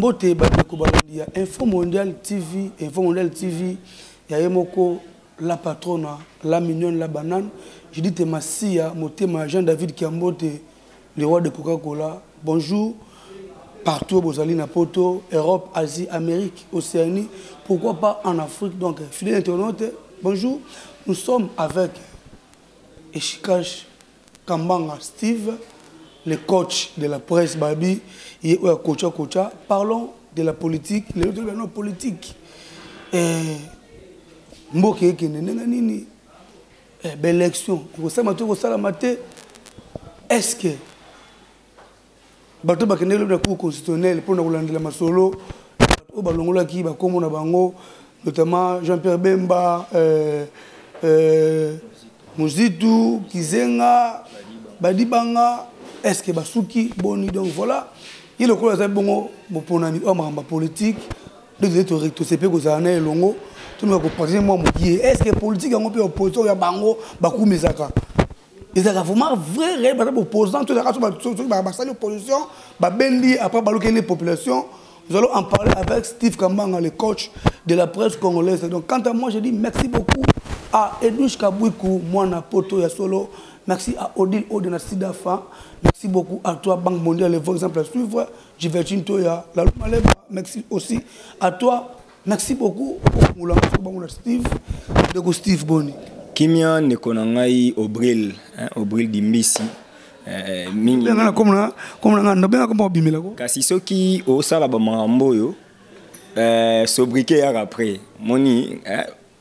Mbote Badeko Balondi, Info Mondial TV, il y a Yemoko, la patronne, la mignonne, la banane. Je dis Temassia, Motema, Jean-David Kiambote, le roi de Coca-Cola. Bonjour, partout, Bozali, Napoto, Europe, Asie, Amérique, Océanie, pourquoi pas en Afrique. Donc, fidèles internautes, bonjour. Nous sommes avec Eshikash Kambanga Steve, le coach de la presse Babi, et Kocha. Parlons de la politique, les autres de la politique. Mboke Keneneni, belle élection. Est-ce que bato bakendele na cour constitutionnelle pour na masolo o balongola ki ba komo na bango notamment Jean-Pierre Bemba Muzitu Kizenga Badibanga est-ce que basuki boni donc voilà il le ko za bongo boponani o mamba politique de être recto c'est peu ko za na elongo tout nous ko partager moi mokie est-ce que politique en peut opposition ya bango bakumezaka. Ils ont vraiment vrai opposants, tout l'opposition, après les populations. Nous allons en parler avec Steve Kambanga, le coach de la presse congolaise. Donc, quant à moi, je dis merci beaucoup à Edouche Kabouikou, Moana Poto Yasolo. Merci à Odile Odena Sidafa. Merci beaucoup à toi, Banque Mondiale, les exemples à suivre. Jivertin Toya, la Lumaleba. Merci aussi à toi. Merci beaucoup au Steve, de Steve Boni. Kimia nekonangai Obril Dimbisi mingi kasi soki osala ba makambo yo sobriqué ya après moni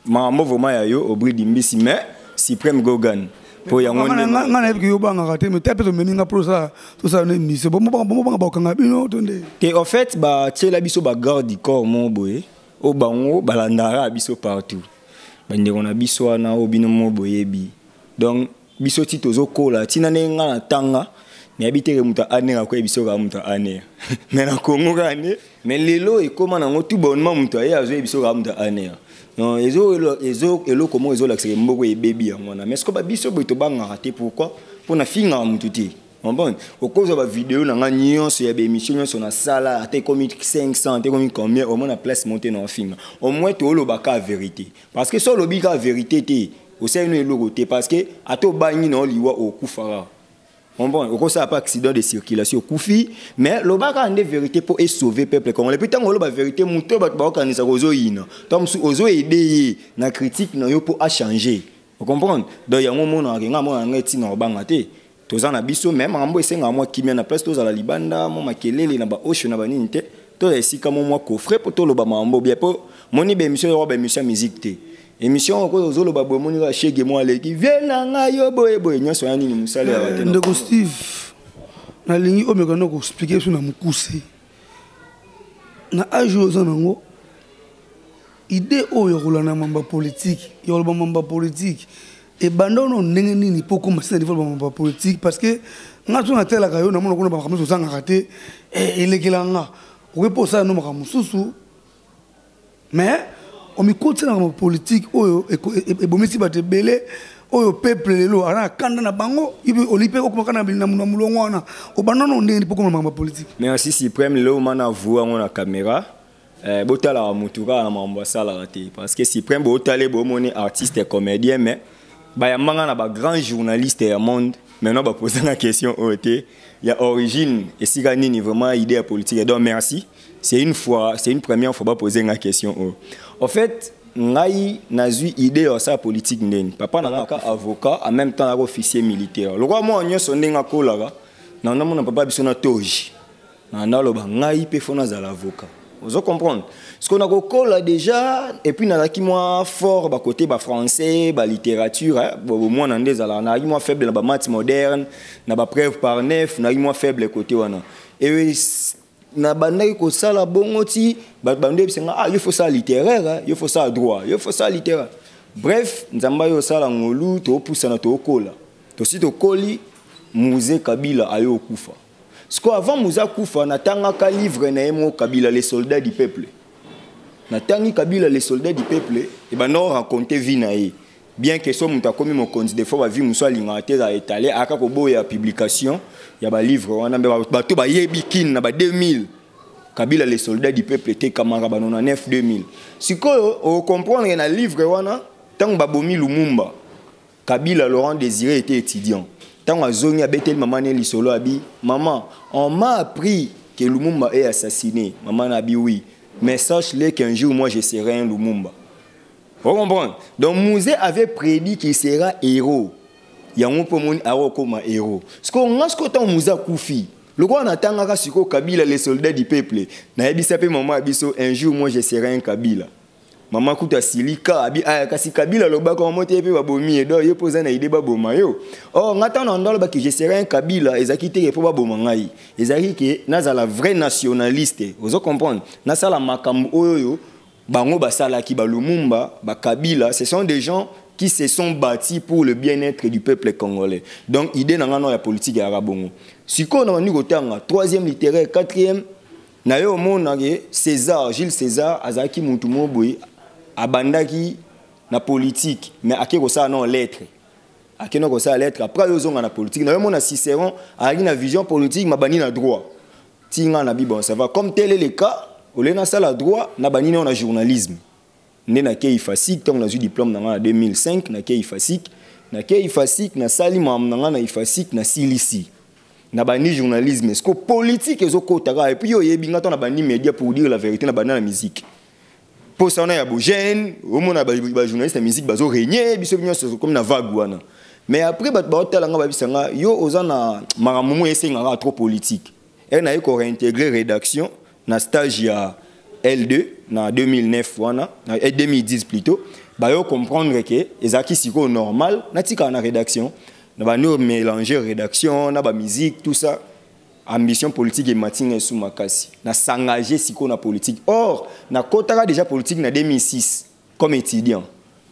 makambo vraiment ya yo Obril Dimbisi mais Supreme Gogan po ya ngone ngana ebiki yo banga kate mais tape to meninga pro ça tout ça ne mi c'est bon banga ba kanga bino tonde te en fait ba tshela biso ba garde du corps mo boye o bango balandara biso partout. On a biso na obino mo boyebi donc biso ti tozo kola tina nenga na tanga ne habite ke muta anera ko biso ka muta anera mais na Congo gane mais lelo e koma na ngotu bonnement muta ya zo biso ka muta anera non ezo comment ezo l'accès mboko e baby yango na mais ce que ba biso bo to banga raté pourquoi pour na finga mututi bon au cause de la vidéo na ngagnon sur ya émission sur na sala até comme 500 até comme combien au moins la place monter dans film au moins to lo baka vérité parce que sur le bika vérité té au sein no logoté parce que ato bani na liwa au kufara bon au cause ça pas accident de circulation kufi mais lo baka ande vérité pour sauver peuple comme le putain lo ba vérité muto ba kanisa kozo ina tom ozo aider na critique na yo pour a changer vous comprenez donc ya moment na nga mo ngati na banga té tozana biso même ambo esenga moi kimia na place tozala libanda mo makelele na ba osho na banini te to esika mo coffre pour to lo ba mambo bien po moni be émission ro ba émission musique te émission ko ozolo ba moni ka shege mo aleki viena nga yo boye nyoso ya nini musale ya batena ndeko Steve na lingi o mekano ko expliquer sur na mukuse na ajo zanango idée oyo rolana mamba politique yo ba mamba politique. Et bandono nengeni pour commencer à développer politique parce que nous avons tel akayo na mona ko na ba kamiso sanga raté et lekilanga o pour ça no makamususu mais on mi côté na politique oyo e bomisi bate belé oyo peuple lelo ana kanda na bango ibi olipe ko makana na mulongo wana o bandono nengeni pour commencer politique. Merci Supreme lelo mana voix na caméra botala mutuka na mambo sala raté parce que Supreme botale bo moni artiste et comédien mais bah, il y a un grand journaliste au monde. Maintenant, bah, poser la question il y a origine et si gagné vraiment idée politique. Donc merci. C'est une première fois poser la question. En fait, ngai nazu idée ça politique ndeni. Papa n'a pas avocat en même temps officier militaire. Le roi moi on y sonné nga kola. Non non mon papa bisona toji. Na lo ba ngai pe fona za l'avocat. Vous comprenez? Ce qu'on a recollé déjà, et puis, on a qui moi fort, côté français, littérature, au moins, on a moi faible dans la maths moderne, on a preuve par neuf, on a moi faible côté. Et na bandai ko sala bongoti, bandai il faut ça littéraire, il faut ça droit, il faut ça littéraire. Bref, nzamba yo sala ngolu, to poussa na to kola. To si to koli, musée Kabila ayo kufa. Ce qu'avant Moussa Koufa, on a un livre na Kabila, les soldats du peuple. Natangi Kabila, les soldats du peuple, et ben non raconter vie bien que soit muta comme mon compte des fois vie muso alimentaire a étalé aka ko boya publication, il y a ba livre on a ba to ba yebikin na ba 2000. Kabila les soldats du peuple étaient camarades en 9-2000. Si on comprend dans le livre wana tant babomi Lumumba Kabila Laurent Désiré était étudiant. Tant à Zonia Betel maman Nelly Solo abi maman on m'a appris que Lumumba est assassiné. Maman Nabi oui. Mais sache-le qu'un jour moi je serai un Lumumba. Vous comprenez? Donc Mouzé avait prédit qu'il sera héros. Il y a un peu mon héros comme héros. Ce qu'on a ce qu'on Mouza Koufi. Le roi n'attend siko Kabila les soldats du peuple. Na ebi sape maman abiso un jour moi je serai un Kabila. Maman kuta silika abi kasi Kabila lo ba ko monte pe babomi edo yo poza na ide baboma yo. Oh ngata na ndolo ba que je serai un Kabila ezaki te po baboma ngai. Ezaki ke nazala vrai nationaliste. Vous comprenez? Na sala makambo oyo bango basala ki ba Lumumba ba Kabila, ce sont des gens qui se sont bâtis pour le bien-être du peuple congolais. Donc, idée dans la politique arabongo. Si on a un troisième littéraire, quatrième, na yo mona César, Gilles César, Azaki Moutoumouboui, abandaki na politique, mais akeko ça non lettre. Akeno ko ça lettre après yo zonga na politique. Na yo mona Cicéron, a na vision politique, ma bani na droit. Tinga na bi bon, ça va comme tel est le cas, au lieu na ça la droit, na bani na journalisme. Né na kei fasik tant on a eu diplôme dans 2005 na kei fasik na sali mam na ifasik na silisi na bani journalisme est-ce que politique ezo kotaka et puis yo yebi ngata na bani média pour dire la vérité na bana la musique pour ça on a ya jeune au monde ba journaliste la musique bazo régner biso binyo comme na vague wana mais après ba hôtel nga ba bisanga yo ozana maramumu esenga trop politique et na ko réintégrer rédaction na stage ya L2 en 2009 et 2010 plutôt bah yo comprendre que ezaki siko normal na tika na rédaction na ba nous mélanger rédaction na ba musique tout ça ambition politique et matinée sous makasi na s'engager siko na politique or na kotaka déjà politique na 2006 comme étudiant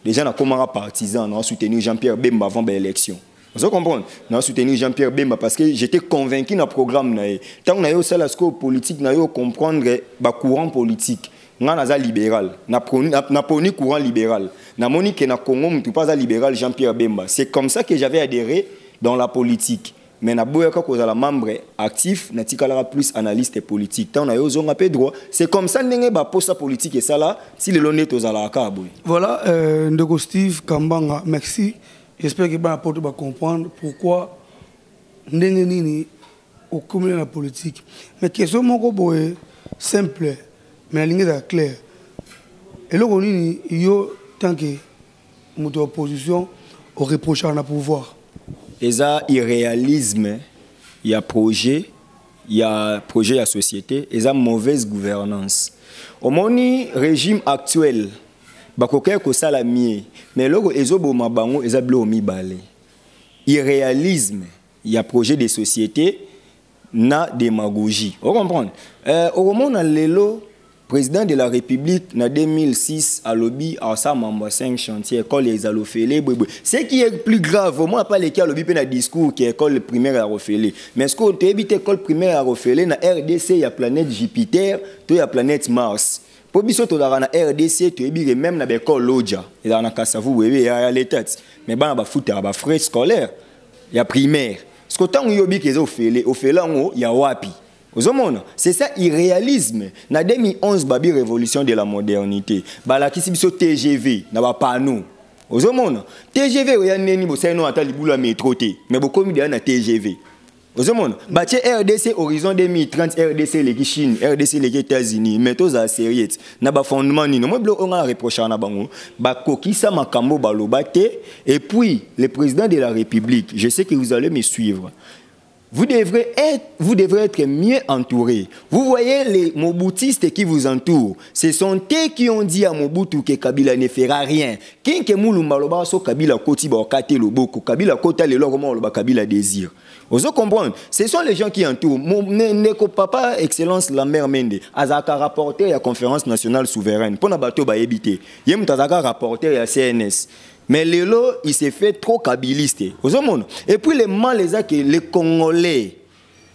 déjà na comment partisan na soutenir Jean-Pierre Bemba avant l'élection. Vous comprenez? J'ai soutenu Jean-Pierre Bemba parce que j'étais convaincu dans le programme. Tant que nous avons la politique, nous avons comprendre le courant politique. Nous sommes libéral. Nous avons un courant libéral. Nous avons dit que dans le Congo, nous ne pas libéral Jean-Pierre Bemba. C'est comme ça que j'avais adhéré dans la politique. Mais nous avons un membre actif, nous avons plus analyste politique. Tant nous avons un peu droit. C'est comme ça que nous avons poste politique et ça là, si le l'honnête aux alaka. Voilà, Ndeko Steve Kambanga, merci. J'espère que vous allez comprendre pourquoi nous sommes au commun de la politique. Mais la question est simple, mais la ligne est claire. Et là, on est tant que notre opposition au reproche à pouvoir. Et ça, irréalisme, il y a projet, à société, et ça, mauvaise gouvernance. Au régime actuel, bakoke ko sala mie mais loko ezobo mabango ezablo mibale irréalisme il y a projet de société na démagogie vous comprenez au moment na lelo président de la République na 2006 à lobby à sa membre 5 chantiers école les alofélé ce qui est plus grave moi pas les cas lobby pe na discours qui école primaire à refélé mais ce qu'on évite école primaire à refélé na RDC il y a planète Jupiter to il y a planète Mars. Pour biso to la RDC to ebi même na l'école Lodja et dans Kassavu bébé ya l'état mais ba ba foot ba frais scolaire ya primaire ce que tant yobi kezo ofela ngo ya wapi ozomona c'est ça irréalisme na 2011 babi révolution de la modernité bala kisi biso TGV na ba panneau ozomona TGV ya neni bo sai no ata libula métro te mais bo komi de na TGV ozomona batie RDC horizon 2030 RDC les Chine RDC les États-Unis mais tous à sérieux na ba fondement ni moi blo on a reproché na bango ba kokisa makambo balobate et puis le président de la République je sais que vous allez me suivre. Vous devrez être mieux entouré. Vous voyez les Mobutistes qui vous entourent. Ce sont eux qui ont dit à Mobutu que Kabila ne fera rien. Kinke Moulumba loba so Kabila koti ba okate loboko. Kabila kota le logo loba Kabila désir. Vous comprenez? Ce sont les gens qui entourent. Neko papa excellence Lambert Mende azaka rapporteur à la conférence nationale souveraine. Pona bato ba ebité. Yem tazaka rapporteur à CNS. Mais Lélo, il s'est fait trop kabiliste. Et puis les mal que les Congolais,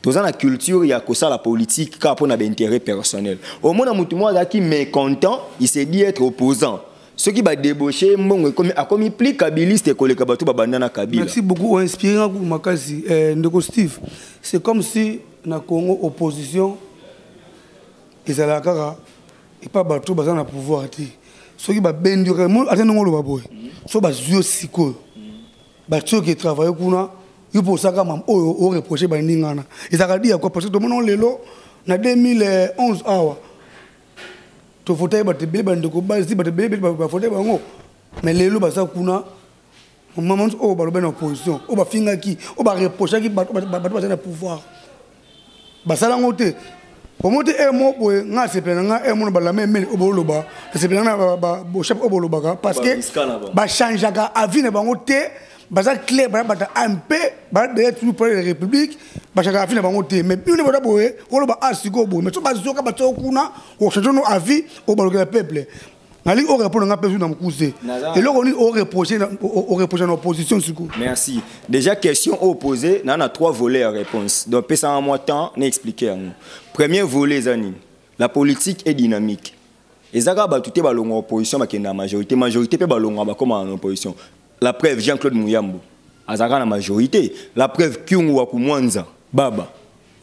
dans la culture, il y a que ça la politique, car on a des intérêts personnels. Au moins, qui est mécontent, il s'est dit être opposant. Ce qui va débaucher, a commis plus kabiliste que les Kabatou Babandana Kabila. Merci beaucoup, inspirant pour Makasi. Ndeko Steve, c'est comme si dans le Congo, opposition, ezala kaka epa bato baza na pouvoir te soki babendi ata ndenge oloba boye so bazwi yo sikoyo bato oyo travaille kuna yo mpo osaka mama oyo oreproche baningana ezalaka dia quoi parce que tomona lelo na 2011 awa tofotai bato ebele bandeko basi bato ebele bafotai bango mais lelo baza kuna maman oyo balobai na opposition oyo bafingaki oyo bareprochaki bato baza na pouvoir basala yango te omo te emo boye nga sepela nga emo na balame emele oyo boloba sepela nga bochef oyo bolobaka parce que bachangeaka avis na bango te baza clair bata ampe derrière tout pour la République bachaka avis na bango te mais bino boda boye oloba asiko boye mais so bazoka bato kuna o changer nos avis au balokela peuple nali o répondre nga pesu na mukuse et là on o reprocher na opposition siko. Merci. Déjà question opposée, on a 3 volets à réponse. Donc pesa en moi temps n'expliquer à nous. Premier volet zani, la politique est dynamique. Ezaka ba tuté balonga opposition ba kenda majorité pe balonga ba comme en opposition. La preuve Jean-Claude Mouyambo azaka na majorité, la preuve Kyungu wa Kumwanza baba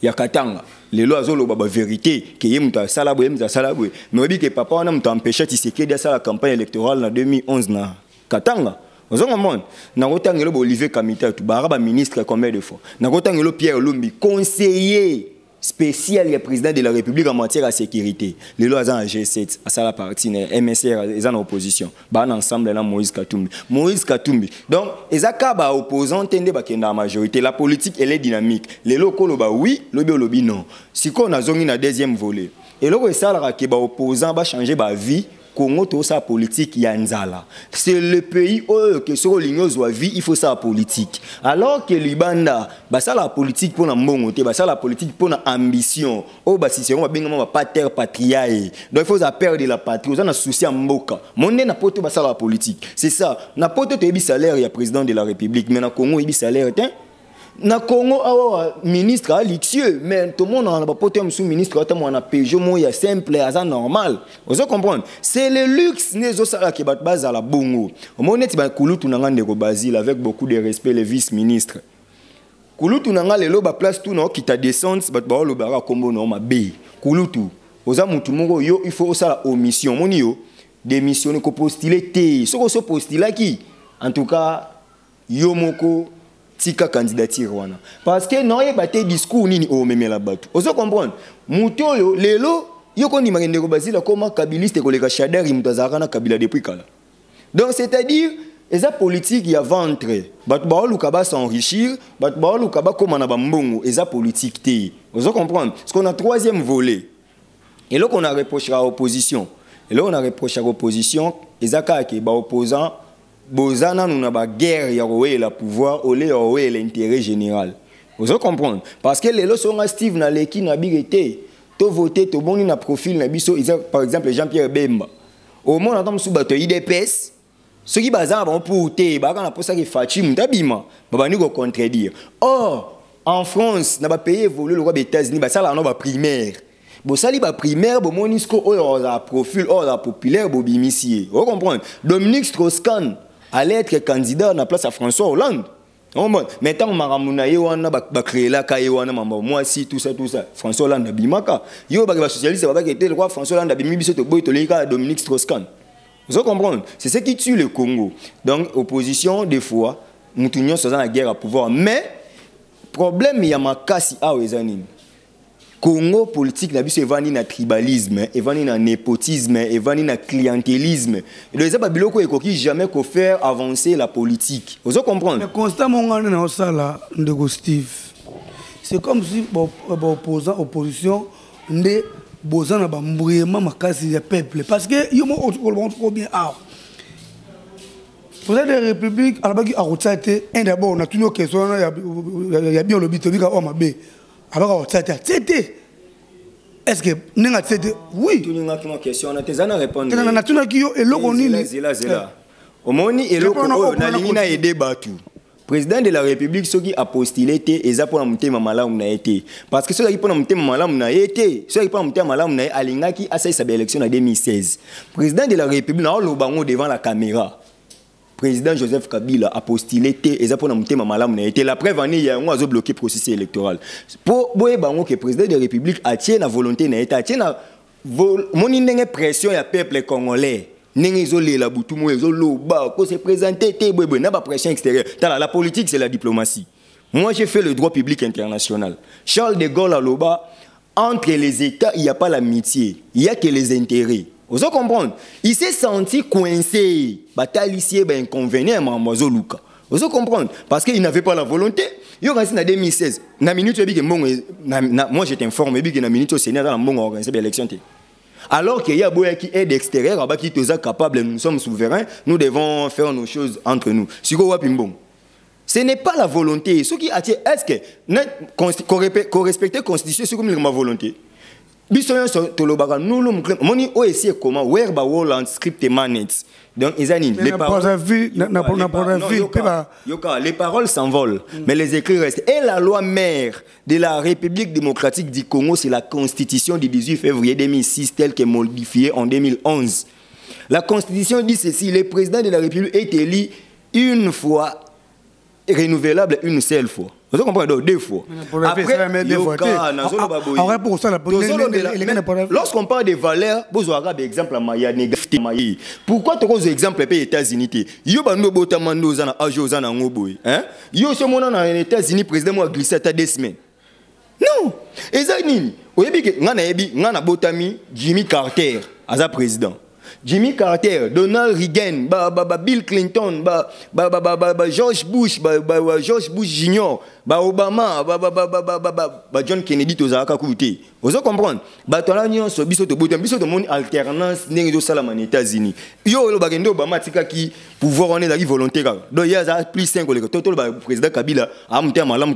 ya Katanga lelo azoloba ba vérité que yemuta salabo yemuta salabo mais obi que papa on a muta empêcher Tshisekedi à la campagne électorale en 2011 na Katanga ozonga monde na kotangelo ba Olivier Kamita tu ba ministre combien de fois na kotangelo Pierre Lumbi conseiller spécial du président de la République en matière de sécurité. Les lois en G7, à ça la partie, MSR, ils sont en opposition. Bah, ensemble, là, Moïse Katumbi. Moïse Katumbi. Donc, ils ont opposants, tendez à la majorité. La politique, elle est dynamique. Les locaux, oui, le lobby, non. Si on a zone na deuxième volet. Et là, ils ont que les opposants va changer la vie. Congo to sa politique yanzala. C'est le pays où que sur l'union vie, il faut sa politique. Alors que l'Ibanda, bah ça la politique pour la mbongote, bah ça la politique pour la ambition. Oh bah si c'est on va bien pas terre patriae. Donc il faut perdre la patrie. On a souci à mboka. Monde n'a pas tout bah ça la politique. C'est ça. N'a pas tout ébi salaire il y a président de la République, mais na Congo ébi salaire na Congo awa ministre Alixio mais tout le monde n'a pas porté sous ministre tant on a Peugeot moya simple à normal vous comprendre c'est le luxe nezo sala ki bat base à la bongo omoneti ba kulutu na ngande ko Basile avec beaucoup de respect le vice-ministre kulutu na ngale lo ba place tout na kita descente bat ba lo bara kombo na ma be kulutu oza mutu moko yo il faut ça omission moni yo démissionner ko postuler té soko so postuler qui en tout cas yo moko tika candidature wana parce que non y baté discours nini o memela bato ozo comprendre muto yo lelo yo ko ni makende ko Basile comme kabiliste ko leka Shader mutazaka na Kabila depuis kala donc c'est-à-dire eza politique ya ventre bato ba luka ba s'enrichir bato ba luka ba comme na bambongo eza politique té ozo comprendre parce qu'on a troisième volet et là qu'on a reproché à opposition et là on a reproché à opposition ezaka ke ba opposant bozana nous na ba guerre ya roé la pouvoir au lieu roé l'intérêt général vous comprendre parce que les lois sont Steve na leki na bigete to voter to boni na profil na biso par exemple Jean-Pierre Bemba au monde entend sous bato IDPS ceux qui bazan vont pour te ba kana posa ki Fatim tabima ba ni ko contredire or en France na ba pays évoluer le roi des États-Unis ba ça là no ba primaire bo sali ba primaire bo monisco o la profil o la populaire bo bimisier vous comprendre Dominique Strauss-Kahn allait être candidat à la place à François Hollande. Mais tant que Maramuna Yewana va créer la Kayewana, moi si tout ça, François Hollande a bimaka. Yo va socialiste, va être le roi François Hollande a bimisi to boy to leka Dominique Strauss-Kahn. Vous comprenez? C'est ce qui tue le Congo. Donc opposition des fois, nous tenions dans la guerre à pouvoir. Mais problème il y a makasi a wezani. Congo politique na biso evani na tribalisme, evani na népotisme, evani na clientélisme. Et les ababiloko ekoki jamais ko faire avancer la politique. Vous comprenez? Mais constamment on na osala ndeko Steve. C'est comme si opposition ndé bozana ba mbuyema makasi ya peuple parce que yo mo trop bien ah. Pour la République alabaki a rotate un d'abord on a toujours question ya bien lobby tobika o mabe. C'était est-ce que n'enga c'était oui tu n'enga qui question on a tes ana répondre na tuna ki yo eloko nini zela omoni eloko na lingi na aider batu président de la République ceux qui a postulé été eza pour mutema malamu na été parce que ceux qui pour mutema malamu na été ceux qui pour mutema malamu na alingaki a sa élection en 2016 président de la République na lo bango devant la caméra président Joseph Kabila a postulé et ça pour nous monter malamu na été la preuve en est on a bloqué processus électoral pour boye bango que président de la République a tient la volonté na été a tient mon ndenge pression ya peuple congolais ndenge izolela butu mo ezoloba ko se présenter te boy na ba pression extérieure. La politique c'est la diplomatie. Moi j'ai fait le droit public international. Charles de Gaulle aloba, entre les États il n'y a pas l'amitié, il y a que les intérêts. Vous comprenez? Il s'est senti coincé, batalicier ben inconvénient mamozo Luka. Vous comprenez? Parce qu'il n'avait pas la volonté. Il y a en 2016, na minute moi j'étais informé que na minute au Sénat dans mon organisé l'élection. Alors qu'il y a beaucoup qui est d'extérieur, qui est capable, nous sommes souverains, nous devons faire nos choses entre nous. Ce n'est pas la volonté. Ce qui attire, est-ce que qu'on respecte la Constitution, c'est comme ma volonté? Bisoyon tolobaka nous moni OSC comment where ba Holland script manets donc izani les paroles les paroles s'envolent mais les écrits restent et la loi mère de la République démocratique du Congo c'est la Constitution du 18 février 2006 telle que modifiée en 2011. La Constitution dit ceci: le président de la République est élu une fois, renouvelable une seule fois. Vous comprenez? Deux fois. Après, lorsqu'on parle de valeurs, vous aurez des exemples à Maya. Pourquoi tu as des exemples aux États-Unis? Yo bando botamando zana ajo zana ngoboy. Hein? Yo ce moment aux États-Unis président moi glissé à 2 semaines. Non. Ezani. Oyebi ke ngana yebi ngana botami Jimmy Carter as président. Jimmy Carter, Donald Reagan, Bill Clinton, George Bush, George Bush Jr., Obama, John Kennedy, tout ça, vous comprenez? Une alternance aux États-Unis. Obama qui pouvoir on est la volonté. Donc il y a plus 5 le président Kabila a monté à malam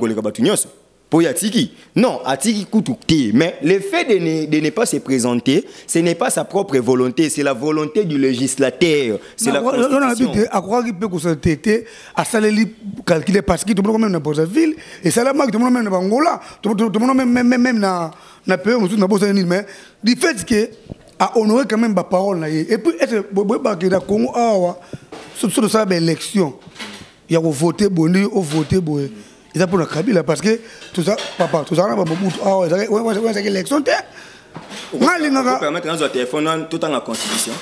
pour Yatiki. Non, Atiki coûte mais le fait de ne pas se présenter, ce n'est pas sa propre volonté, c'est la volonté du législateur. C'est la Constitution. À croire qu'il peut se têter, à saler calculer parce que tout le monde même dans la ville, et ça la marque, tout le monde même dans Angola, tout le monde même dans le pays, mais du fait que à honorer quand même ma parole, et puis est-ce que le Congo a surtout ça l'élection, il y a voté Boni, ou voté Boé. C'est pour la Kabila parce que tout ça, papa, tout ça, on a beaucoup de élection. On va permettre un téléphone tout en la Constitution.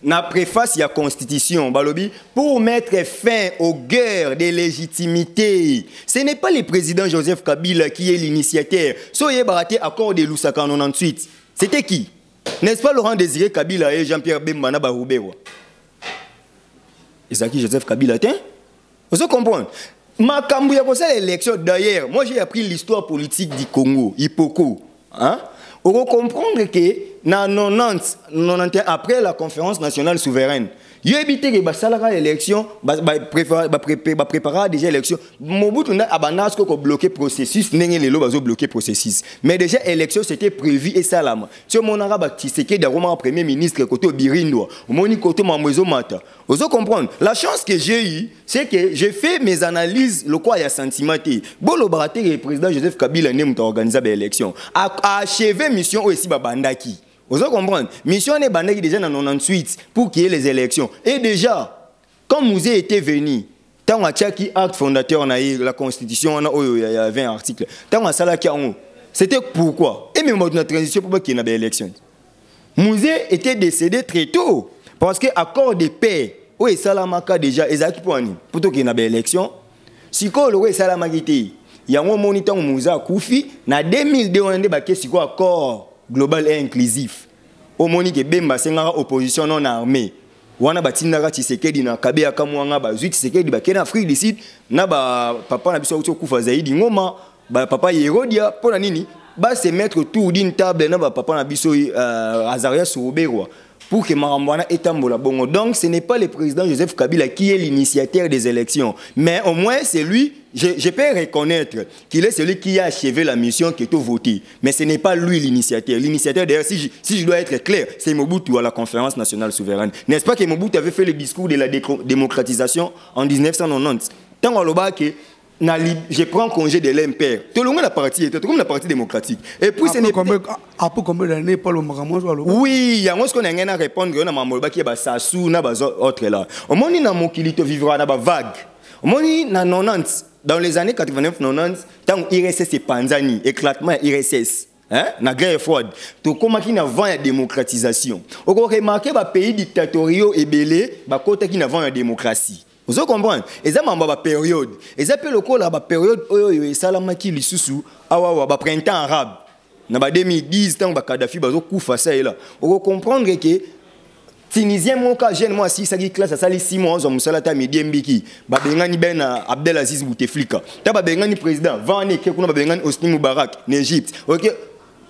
Na préface la Constitution, Balobi, pour mettre fin aux guerres de légitimité. Ce n'est pas le président Joseph Kabila qui est l'initiateur. Soyez baraté accord de Lusaka en 98. C'était qui? N'est-ce pas Laurent Désiré Kabila et Jean-Pierre Bembana Baroubewa? Et ça qui Joseph Kabila t'es? Vous comprenez? Ma Kambouya pour ça l'élection d'ailleurs, moi j'ai appris l'histoire politique du Congo, Hipoko. Hein? On va comprendre que dans 90 après la conférence nationale souveraine, il y a évité que l'élection, préparer déjà l'élection. Mobutu a bloqué le processus, bloqué processus. Mais déjà l'élection c'était prévu et ça là. Si on a Tshisekedi d'Aroma premier ministre côté Birindo, moni côté Mamwezo Mata. Vous comprenez? La chance que j'ai eue, c'est que j'ai fait mes analyses le quoi il y a sentiment. Bolo Baraté le président Joseph Kabila n'a pas organisé l'élection. A achevé mission aussi Bandaki. Vous comprenez? Mission est bandée déjà en 98 pour qu'il y ait les élections. Et déjà, quand Mouzé était venu, tant on a qui acte fondateur, on a eu la Constitution, il y a 20 articles. Tant on a ça là qui c'était pourquoi? Et même notre transition pour qu'il y ait des élections. Mouzé était décédé très tôt. Parce que accord de paix, oui, Salamaka déjà, Ezaki Pouani, plutôt qu'il y ait des élections. Si on a Salamakité, il y a un moniteur Mouzé à Koufi, en 2002, on a débattu sur accord global et inclusif. Au Monique Bemba Sengara opposition non armée. Wana batinaka Tshisekedi na Kabea kamwanga ba zuit Tshisekedi ba kena Afrique du Sud na ba papa na biso kufa zaidi ngoma ba papa Yerodia pona nini ba se mettre autour d'une table na ba papa na biso Azaria Souberwa pour que Marambwana étambola bongo. Donc ce n'est pas le président Joseph Kabila qui est l'initiateur des élections, mais au moins c'est lui. Je peux reconnaître qu'il est celui qui a achevé la mission qui est au voté. Mais ce n'est pas lui l'initiateur. L'initiateur, d'ailleurs, si je dois être clair, c'est Mobutu à la conférence nationale souveraine. N'est-ce pas que Mobutu avait fait le discours de la démocratisation en 1990? Tant que je prends congé de l'impère. Tout le monde a parti, tout le monde a parti démocratique. Et puis ce n'est pas... Après combien d'années, Paul Maramon? Oui, il y a un ce qu'on a rien à répondre, il y a un mambo qui est Sassou, autre là. Au moment où il y a un qui vivra dans vague. Au moment où il y a 90. Dans les années 89-90, tant IRSS et Panzani, éclatement IRSS, hein, na guerre froide. To comment qui n'avant la démocratisation. On remarqué ba pays dictatoriaux et belé, ba côté qui n'avant la démocratie. Vous comprenez? Et ça m'a ba période. Et ça peut le col la période oyo salama ki lisusu awa ba printemps arabe. Na ba 2010 tant ba Kadhafi ba zo kufa ça et là. On comprendre que Tunisien mon cas jeune moi si ça qui classe ça les 6 mois on musala ta midi mbiki ba bengani ben Abdelaziz Bouteflika. Ta ba bengani président Vane ke kuna ba bengani Hosni Moubarak en Égypte. OK?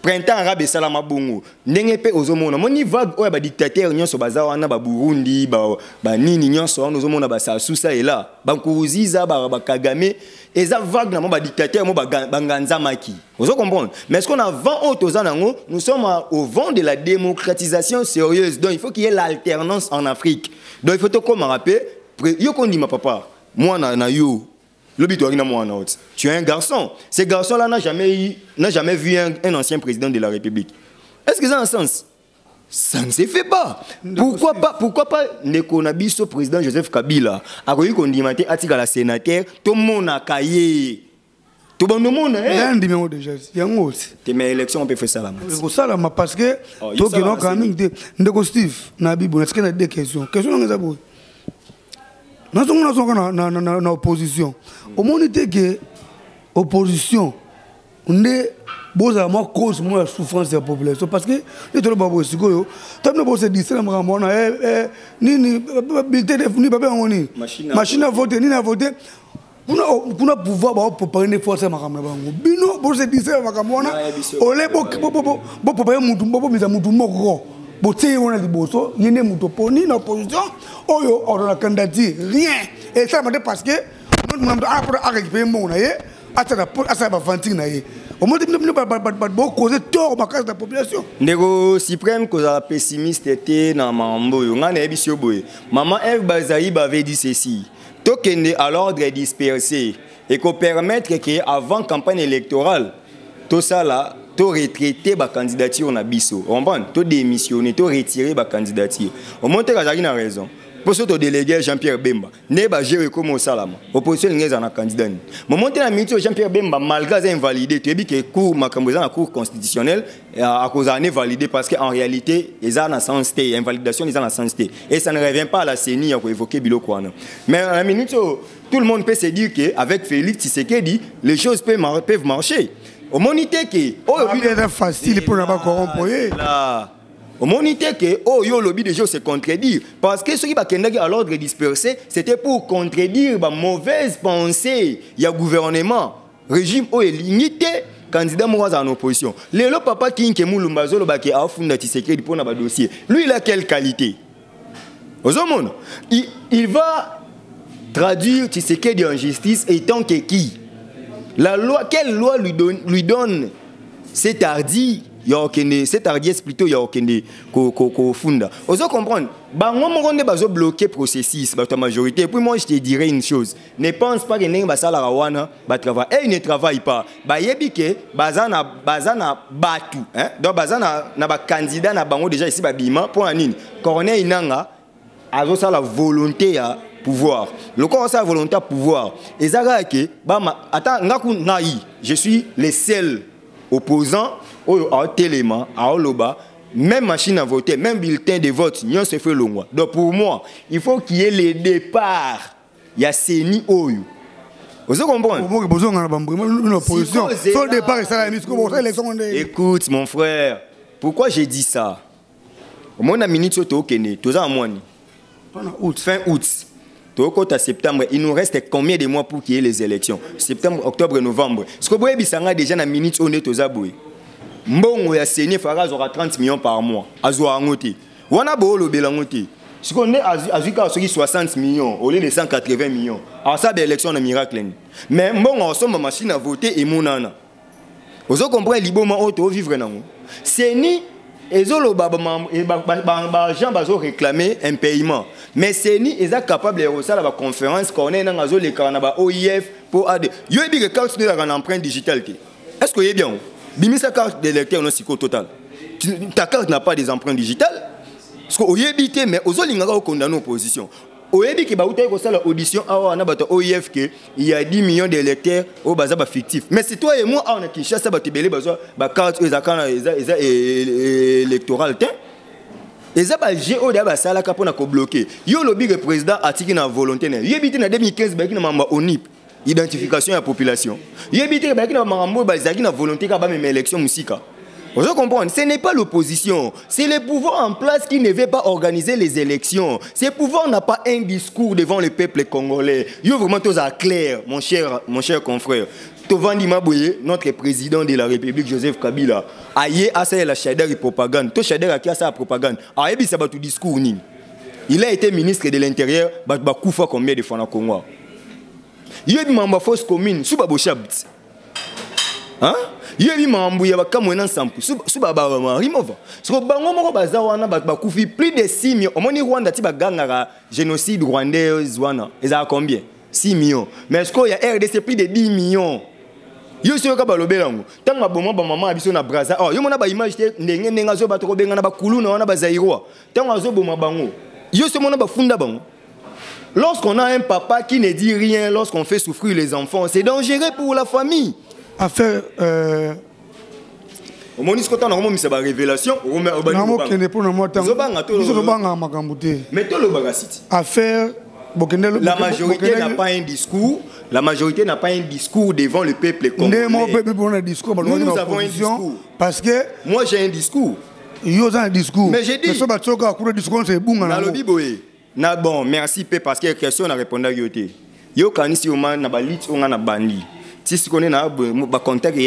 Printemps arabe et salama bongo ndenge pe ozomona moni vague oya ba dictateur nyonso baza wana ba Burundi ba nini nyonso wana ozomona ba Sasusa et là ba Nkuruziza ba Kagame eza vague na mo ba dictateur mo ba Nganza Maki ozo comprendre mais est-ce qu'on a vent auto zanango nous sommes au vent de la démocratisation sérieuse donc il faut qu'il y ait l'alternance en Afrique donc il faut te comme rappeler yo kondi ma papa moi na yo. Tu es un garçon. Ce garçon-là n'a jamais vu un ancien président de la République. Est-ce que ça a un sens? Ça ne se fait pas. Pourquoi pas Nekonabiso président Joseph Kabila a eu condimenter à la sénateur, tout le monde a caillé. Tout le monde a il y a un numéro déjà. Il y a un autre. Mais élection, on peut faire ça là. Ça là, parce que toi qui n'as quand même Ndeko Steve, Nabibou, est-ce qu'il y a des questions? Questions dans les abos. Nous sommes en opposition. Au moment où l'opposition, on est cause de la souffrance de la population. Parce que les gens ne se disent pas machine à voter, ni à voter. Pour pouvoir préparer une force à Bino, pour se dire Boté on a dit bosso, il y a une opposition, on a candidature, rien. Et ça parce que nous avons récupéré mon aïe, à ça va fantir naïe. Au moins nous pas causer tort ma case de la population. Nego suprême cause la pessimiste était dans mambo, on aébissio boy. Maman Eve Bazaïb avait dit ceci. Tokende à l'ordre dispersé et qu'on permettre que avant campagne électorale, tout ça là to retraiter ba candidature na biso. On comprend? To démissionner, to retirer ba candidature. On monte kazaki na raison. Pour ce to délégué Jean-Pierre Bemba, ne ba gérer comme au salama. Opposition ngeza na candidat. Mon monte na minute Jean-Pierre Bemba malgré ça invalidé, tu dis que cour makamboza na cour constitutionnelle à cause année validé parce que en réalité ils ont na sens té, invalidation ils ont na sens té. Et ça ne revient pas à la CENI à évoquer biloko wana. Mais à la minute tout le monde peut se dire que avec Félix Tshisekedi, les choses peuvent marcher. Au monité que c'est facile pour ne pas corrompre. Au monité que yo lobby déjà se contredire parce que ceux qui va à l'ordre dispersé c'était pour contredire la mauvaise pensée il y a gouvernement régime est limité candidat moi en opposition les papa qui Mulumba Zolo ba ki a funda Tshisekedi pour na ba dossier lui il a quelle qualité Ozomona il va traduire Tshisekedi en justice étant que qui la loi, quelle loi lui donne cette hardi, cette hardiesse plutôt, ko funda. Vous comprenez? On va bloquer le processus, la majorité. Et puis moi, je te dirais une chose. Ne pense pas que les gens travaillent. Et ils ne travaillent pas. Ils bazana batu. Donc, bazana na candidat na bango déjà ici, bima, pour un Corneille Inanga, a la volonté à pouvoir. Le corps a sa volonté à pouvoir. Et ça que je suis le seul opposant au téléma, à Oloba, même machine à voter, même bulletin de vote, n'y se fait long. Donc pour moi, il faut qu'il y ait le départ. Il y a CENI Oyo. Vous comprenez? Écoute mon frère, pourquoi j'ai dit ça? Au moins la minute au Kenya, tout ça en mois. Fin août. À septembre, il nous reste combien de mois pour qu'il y ait les élections? Septembre, octobre, novembre. Ce que vous voyez, c'est déjà dans minute on est aux aboués. Bon, il y a signé Farage aura 30 millions par mois. Azo angoté. On a beau le bélangoté. Ce qu'on est à 60 millions au lieu de 180 millions. Alors ça, l'élection est un miracle. Mais bon, on a une machine à voter et mon ana. Vous comprenez, librement, on peut vivre dans. C'est ni. Et les gens réclamer un paiement. Mais c'est ni ils sont capables de faire la conférence qu'on est dans le OIF pour aider. Il y a des cartes de l'empreinte digitale. Est-ce que vous bien? Bimi sa carte d'électeur non psycho total. Ta carte n'a pas des empreintes digitales. Parce que vous y habitez mais aux autres ils ont condamné l'opposition. oyebi ki ba uta ko sala audition awa na bato OIF que il y a 10 millions d'électeurs au bazaba fictif. Mais c'est toi et moi on a Kinshasa ba tibelé bazwa ba carte ezakana eza électoral te. Eza ba GO da ba sala ka pona ko bloquer. Yo lobby le président atiki na volonté ne. Yebiti na 2015 ba ki na mamba ONIP identification de la population. Yebiti ba ki na mamba ba zaki na volonté ka ba même élection musika. Vous comprenez, ce n'est pas l'opposition, c'est le pouvoir en place qui ne veut pas organiser les élections. Ce pouvoir n'a pas un discours devant le peuple congolais. Yo vraiment tous à clair, mon cher confrère. Tovandi Mabouye, notre président de la République, Joseph Kabila, aïe à ça la chader et propagande. Tout chader à qui a ça propagande. Aïe ça va tout discours ni. Il a été ministre de l'Intérieur, bah koufa combien de fois na Congo. Yébi mamba fausse commune, sous baboshabt. Hein? Yebi mambuya bakamwena sampu suba ba rimova so bango moko bazawana bakufi plus de 6 millions omoni Rwanda ti bagangara génocide rwandais wana eza combien 6 millions mais est-ce qu'il y a RDC plus de 10 millions yo so ka balobelango tanga boma ba mama biso na Brazza oh yo mona ba image te ndenge ndenga zo batoko benga na bakulu na wana bazairwa tanga zo boma bango yo so mona bafunda bango. Lorsqu'on a un papa qui ne dit rien lorsqu'on fait souffrir les enfants c'est dangereux pour la famille. Affaire au moins ce que tu as normalement mis sa révélation au moins mais tout le bagacite affaire la majorité n'a pas un discours devant le peuple congolais. Nous avons un discours parce que moi j'ai un discours mais j'ai dit na bon merci pe parce que question n'a répondu à yoté yo kanisi o man na balit on na bandi. Si tu connais ma contact,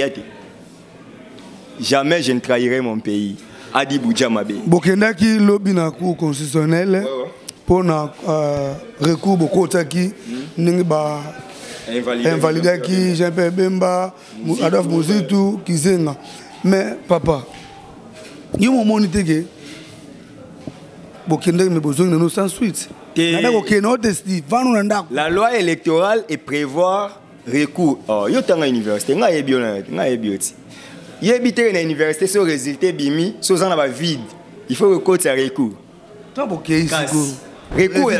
jamais je ne trahirai mon pays. Adi Boudjamabe. Bokenda qui lobby na cour constitutionnel pour na recours beaucoup qui ningi ba invalidé qui Jean-Pierre Bemba, Adolphe Mozitu qui zenga. Mais papa, il y a un moment que Bokenda me besoin de nous sans suite. La loi électorale est prévoir recours. Oh, yo tanga université, nga yebioti. Yebite na université so résultat bimi, so zana ba vide. Il faut recours à recours. Toi boké ici recours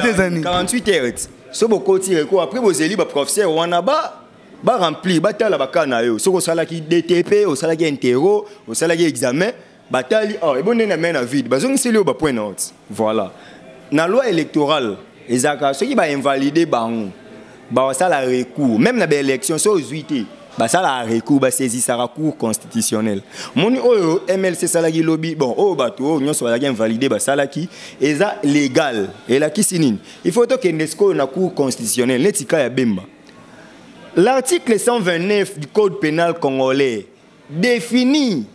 48 heures. So boko ti recours après bozeli ba professeur wana ba remplir ba tala ba kana yo. So ko sala ki DTP, au sala ki interro, au sala ki examen, batali oh e bonne na mena vide. Bazongi seli ba point note. Voilà. Na loi électorale, ezaka ceux qui ba invalider bango. Bah ça la recours même dans l'élection sur 8 bah ça la recours bah saisir ça recours constitutionnel mon MLC salagi lobby bon bateau nous soit invalidé bah ça là qui est légal et là qui sinine il faut que Nesco na cour constitutionnel netika ya bemba l'article 129 du code pénal congolais définit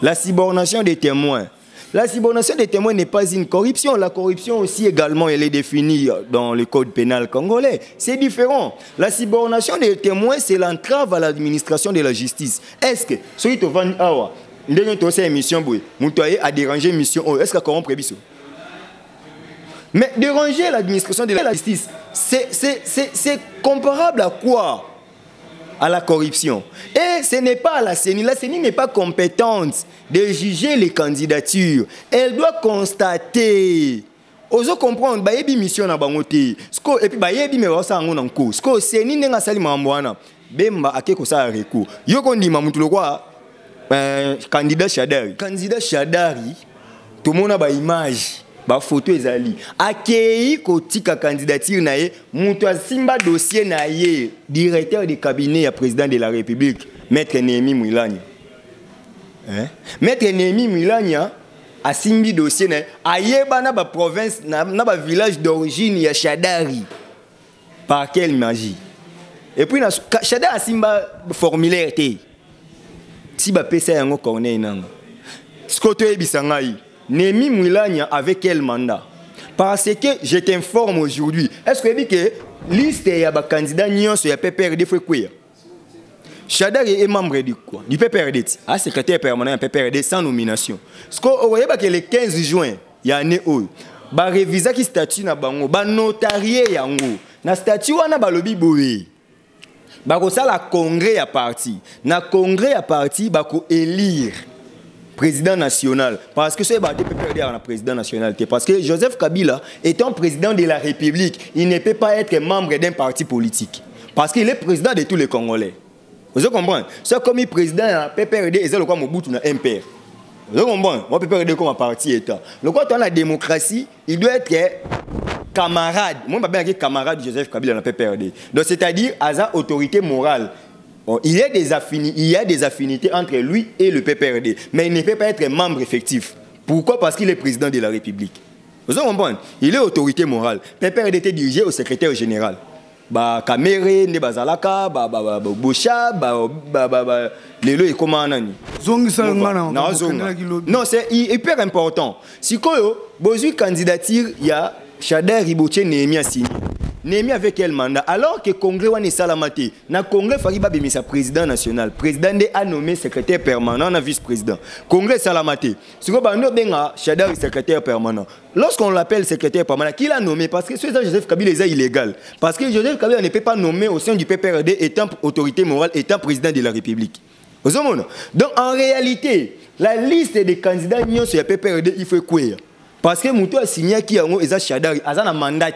la subornation des témoins. La subornation des témoins n'est pas une corruption. La corruption aussi également, elle est définie dans le code pénal congolais. C'est différent. La subornation des témoins, c'est l'entrave à l'administration de la justice. Est-ce que, ce qui te vend awa, une mission, a dérangé une mission, est-ce que corrompre biso? Mais déranger l'administration de la justice, c'est comparable à quoi? À la corruption. Et ce n'est pas à la CENI. La CENI n'est pas compétente de juger les candidatures. Elle doit constater. Ozo comprendre ba yebi mission na bangote. Sko et puis ba yebi me wasa ngona nko. Sko CENI nenga sali mamwana. Bemba akeko sa recours. Yo kondima mutu lokwa candidat Shadari. Candidat Shadari tout le monde a ba image. Ba photo ezali akei kotika candidature na ye mutu asimba dossier na ye directeur de cabinet ya président de la République maître Némi Mwilanya maître Némi Mwilanya asimbi dossier na ayeba na ba province na ba village d'origine ya Shadari par quelle magie et puis na Shadari asimba formulaire te si ba pesa yango corneille nango skoto ebisangai Némi Mwilanya avec quel mandat? Parce que je t'informe aujourd'hui. Est-ce que vous dites que liste ya ba candidat nyonso ya PPRD fait quoi? Shadari est membre du quoi? Du PPRD. Ah secrétaire permanent du PPRD sans nomination. Ce que vous voyez que le 15 juin, il y a année où ba réviser qui statut na bango, ba notarié yango. Na statut wana ba lobi boye. Ba ko sala congrès à parti. Na congrès à parti ba ko élire président national. Parce que c'est un président national. Parce que Joseph Kabila, étant président de la République, il ne peut pas être membre d'un parti politique. Parce qu'il est président de tous les Congolais. Vous comprenez? C'est comme le président de la PPRD et c'est le quoi Mobutu na MPR. Vous comprenez? Moi, PPRD comme un parti État. Le quoi dans la démocratie, il doit être camarade. Moi, je suis camarade de Joseph Kabila dans la PPRD. Donc, c'est-à-dire, à sa autorité morale. Bon, il y a des affinités entre lui et le PPRD, mais il ne peut pas être membre effectif. Pourquoi? Parce qu'il est président de la République. Vous comprenez? Il est autorité morale. Le PPRD était dirigé au secrétaire général. Kamere, Nebazalaka, Bocha, Lelo et comment nani. Non, c'est hyper important. Si vous avez une candidature, il y a Shader Riboche Néhémie signé. Néhémie avec quel mandat? Alors que le Congrès est salamate, le Congrès Fariba Bemisa président national, président a nommé secrétaire permanent, na vice-président. Le Congrès salamate. Si vous avez Shader secrétaire permanent. Lorsqu'on l'appelle secrétaire permanent, qui l'a nommé? Parce que Joseph Kabila est illégal. Parce que Joseph Kabila ne peut pas nommer au sein du PPRD étant autorité morale, étant président de la République. Donc en réalité, la liste des candidats sur le PPRD, il faut quoi? Parce que Moutou a signé qui a un Shader, a un mandat.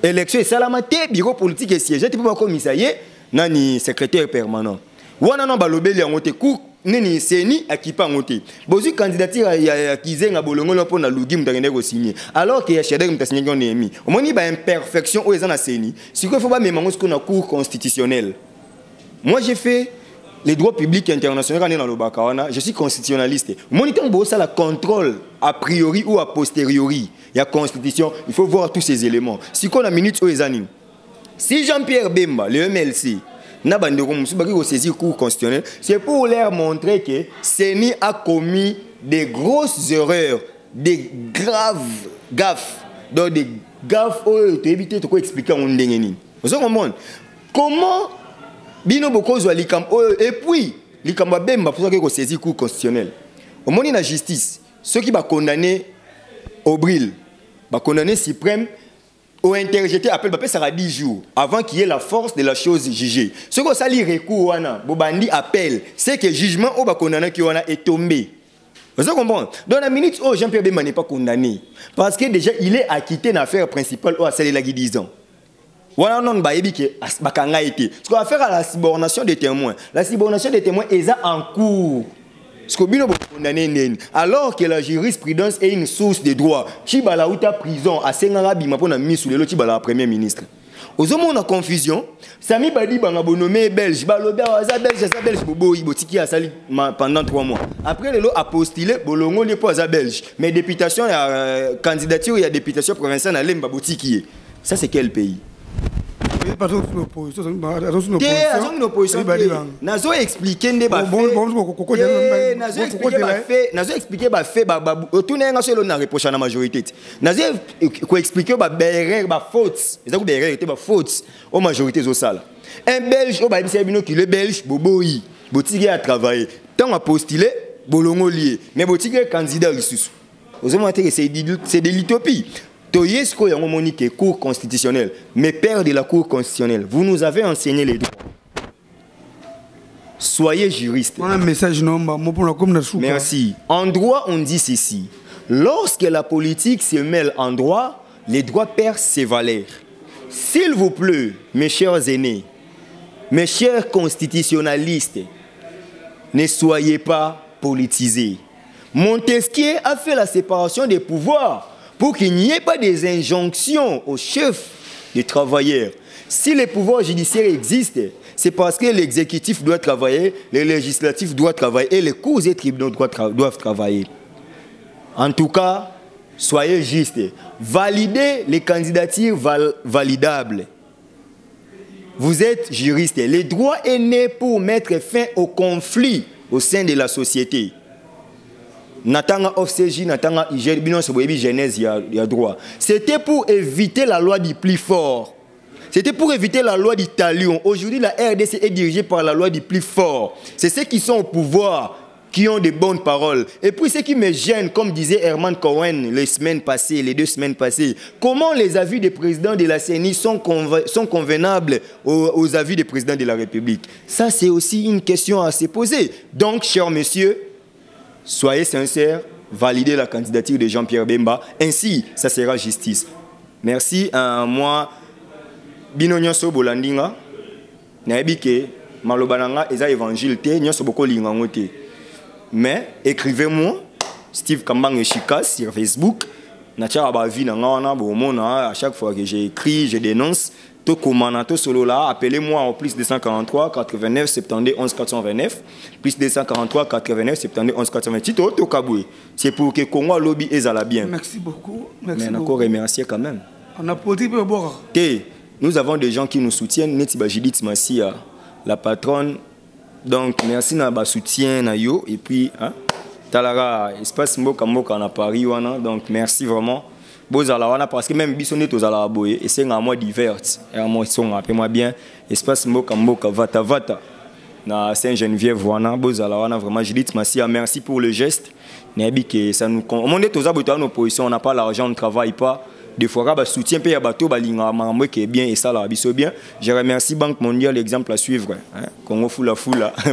Élection et salamate, bureau politique et siège. Tu peux pas comme ça y est, nani secrétaire permanent. Wana non balobeli a monté cour, nani seni akipa monté. Bozu candidature ya kizenga bolongo lo pona lugi mutangene ko signer. Alors que ya Shader mutasigner on emi. Au moins il ba imperfection o ezana seni. Si quoi faut pas même ngo na cour constitutionnelle. Moi j'ai fait les droits publics internationaux dans le Bakawana, je suis constitutionnaliste. Moniteur bossa la contrôle a priori ou a posteriori. Il y a constitution, il faut voir tous ces éléments. Si on a minute aux années. Si Jean-Pierre Bemba, le MLC, n'a pas de saisir cours constitutionnel, c'est pour leur montrer que Seni a commis des grosses erreurs, des graves gaffes. Donc des gaffes, tu éviter de expliquer en dengeni. Vous comprenez? Comment Bino Bokozo Likam et puis Likamba Bemba pour ça que saisir cours constitutionnel. Au moment de la justice, ceux qui vont condamner au bril, vont condamner suprême au interjeté appel ça sera 10 jours avant qu'il y ait la force de la chose jugée. Ce que ça lit recours wana, Bobandi appel, c'est que le jugement au ba condamné qui wana est tombé. Vous comprenez? Dans la minute où Jean-Pierre Bemba n'est pas condamné parce que déjà il est acquitté dans l'affaire principale au Assali Lagi 10 ans. Voilà non baebi que bakanga été. Ce qu'on va faire à la subornation des témoins. La subornation des témoins est en cours. Ce que bino condamné nen. Alors que la jurisprudence est une source de droit. Chibala outa prison à Sengara bima pona mis sous le lot Chibala premier ministre. Aux hommes on a confusion. Sami badi banga bonomé belge. Baloba aza belge bobo ibotiki a sali pendant 3 mois. Après le lot a postulé bolongo les poza belge. Mais députation candidature il y a députation provinciale à Lemba botiki. Ça c'est quel pays? Nazo expliquer des nazo expliquer ba fait tout n'est pas na reproche na majorité nazo ko expliquer ba erreur ba faute ils ont des erreurs ba faute aux majorités au sala un belge au ba bino qui le belge boboyi botigi a travailler tant a postulé bolongo lié mais botigi candidat ressources aux hommes c'est de l'utopie. Toyesko yango monique cour constitutionnelle, mais père de la cour constitutionnelle, vous nous avez enseigné les droits. Soyez juriste. Un message merci. En droit, on dit ceci. Lorsque la politique se mêle en droit, les droits perdent ses valeurs. S'il vous plaît, mes chers aînés, mes chers constitutionnalistes, ne soyez pas politisés. Montesquieu a fait la séparation des pouvoirs pour qu'il n'y ait pas des injonctions aux chefs des travailleurs. Si les pouvoirs judiciaires existent, c'est parce que l'exécutif doit travailler, le législatif doit travailler et les cours et tribunaux doivent travailler. En tout cas, soyez justes. Validez les candidatures validables. Vous êtes juriste. Le droit est né pour mettre fin au conflit au sein de la société. Natanga OFCJ, Natanga IGL, Genèse, il y a droit. C'était pour éviter la loi du plus fort. C'était pour éviter la loi du talion. Aujourd'hui, la RDC est dirigée par la loi du plus fort. C'est ceux qui sont au pouvoir qui ont de bonnes paroles. Et puis, ce qui me gêne, comme disait Herman Cohen les 2 semaines passées, comment les avis des présidents de la CENI sont convenables aux avis des présidents de la République. Ça, c'est aussi une question à se poser. Donc, chers messieurs, soyez sincères, validez la candidature de Jean-Pierre Bemba. Ainsi, ça sera justice. Merci à moi, Bino Nyonso Bolandinga. Naebike, Malobananga, Eza Évangile, Nyonso Boko Lingangote. Mais écrivez-moi, Steve Kambang et Chikas sur Facebook. À chaque fois que j'écris, je dénonce. Tout commandant solo là, appelez-moi au plus 243 89 72 11 429, plus 243 89 72 11 428. C'est pour que Congo lobby est à la bien. Merci beaucoup. Merci. Mais encore remercier quand même. On a politique pour boire. Nous avons des gens qui nous soutiennent. Netiba Judith Massia, la patronne. Donc merci na ba soutien na yo et puis hein, Talara espace Mboka Mboka na Paris wana. Donc merci vraiment. Parce que même bisonné tous à la boye et c'est un mois d'hiver et un mois son appelle-moi bien espace Mboka Mboka Vata Vata na Saint-Geneviève voilà bozala vraiment Judith Massia merci pour le geste n'abi que ça nous on est tous à nos positions on n'a pas l'argent on ne travaille pas des fois bah soutien paye à bateau balinga mambo qui est bien et ça là biso bien je remercie Banque mondiale l'exemple à suivre hein? Congo Fula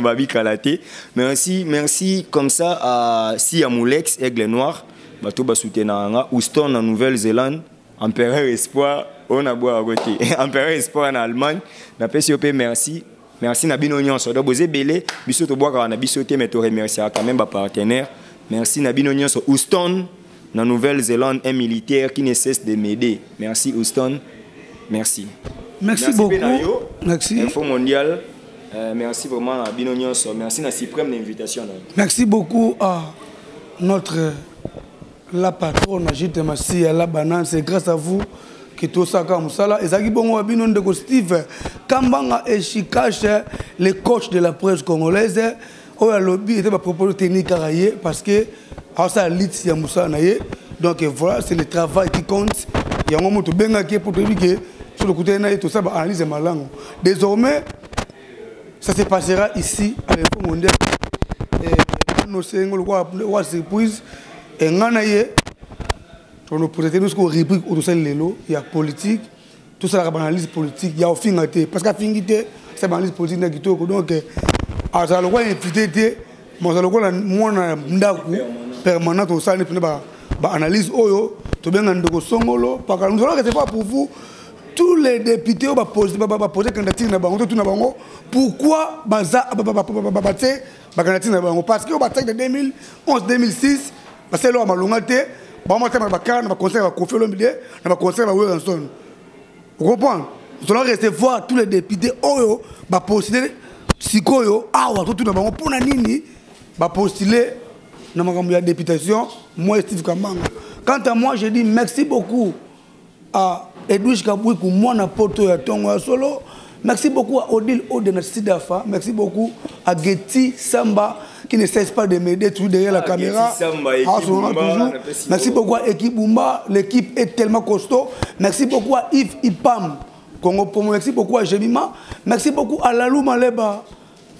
babi Kalaté merci comme ça à Si Amoulex Aigle Noir bateau ba soutenanga Houston en Nouvelle-Zélande Empereur Espoir on a boire à côté Empereur Espoir en Allemagne na PCOP merci na bino nyonso do boze belé biso to boire na biso te mais to remercier quand même ba partenaire merci na bino nyonso Houston en Nouvelle-Zélande un militaire qui ne cesse de m'aider merci Houston merci beaucoup Benayo, merci Info Mondial merci vraiment à bino nyonso merci na suprême l'invitation merci beaucoup à notre la patronne Agite Massi à la banane, c'est grâce à vous que tout ça comme ça là. Et ça qui bon abino de Steve Kambanga et Chikache, les coachs de la presse congolaise, au lobby était ma propos technique araillé parce que à ça lit ya Moussa naye. Donc voilà, c'est le travail qui compte. Il y a un moment tout bien qui pour te dire que sur le côté naye tout ça va analyser ma langue. Désormais, ça se passera ici à l'Info Mondial. Et nous sommes le surprise. Et on nous présente nous rubrique autour de l'élo, il y a politique, tout ça la analyse politique, il y a aussi parce qu'à finité c'est analyse politique qui donc à ça le quoi invité moi ça le quoi moi ndaku permanent au ça ne pas analyse oyo to bien ndoko songolo parce que nous allons c'est pas pour vous tous les députés va poser candidature na bango tout na bango pourquoi baza candidature na bango parce que au bataille de 2011 2006 parce que là, on a longaté, on a conseil à Kofi Olomide, on a conseil à Wilson. Vous comprenez? Nous allons recevoir tous les députés, oh, va postuler, Sikoyo, ah, tout le monde, pour Nanini, va postuler dans ma députation, moi, Steve Kambanga. Quant à moi, je dis merci beaucoup à Edwige Kaboui pour moi, na poto ya Tongo Solo. Merci beaucoup à Odile Odena Sidafa. Merci beaucoup à Getty Samba qui ne cesse pas de m'aider toujours derrière la caméra. Merci beaucoup à Équipe Bumba. L'équipe est tellement costaud. Merci beaucoup à Yves Ipam. Congo Pomo. Merci beaucoup à Jemima. Merci beaucoup à Lalou Maleba.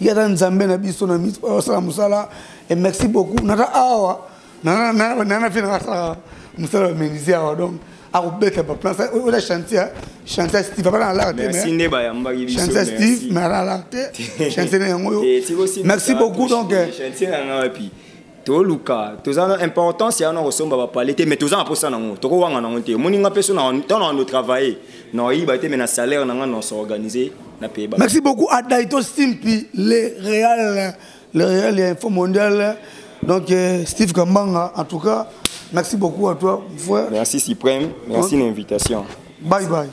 Yada Nzambe na biso na musala. Et merci beaucoup. Nana awa. Nana fait na musala menizia donc. À Roubette, plan ça. On a chantier Steve. Pas dans l'art. Merci Nebayamba. Chantier Steve. Mais dans l'art. Chantier Nengoyo. Merci beaucoup donc. Chantier Nengoyo. To luka to za important si ana resomba ba parler mais to za aposa nango to ko wanga nango te moninga personne dans no travailler no yi ba te mais na salaire nanga no s'organiser na payer ba. Merci beaucoup à Daito Stimpi le Real Info Mondial donc Steve Kambanga en tout cas merci beaucoup à toi frère. Merci Suprême, merci de l'invitation. Bye bye.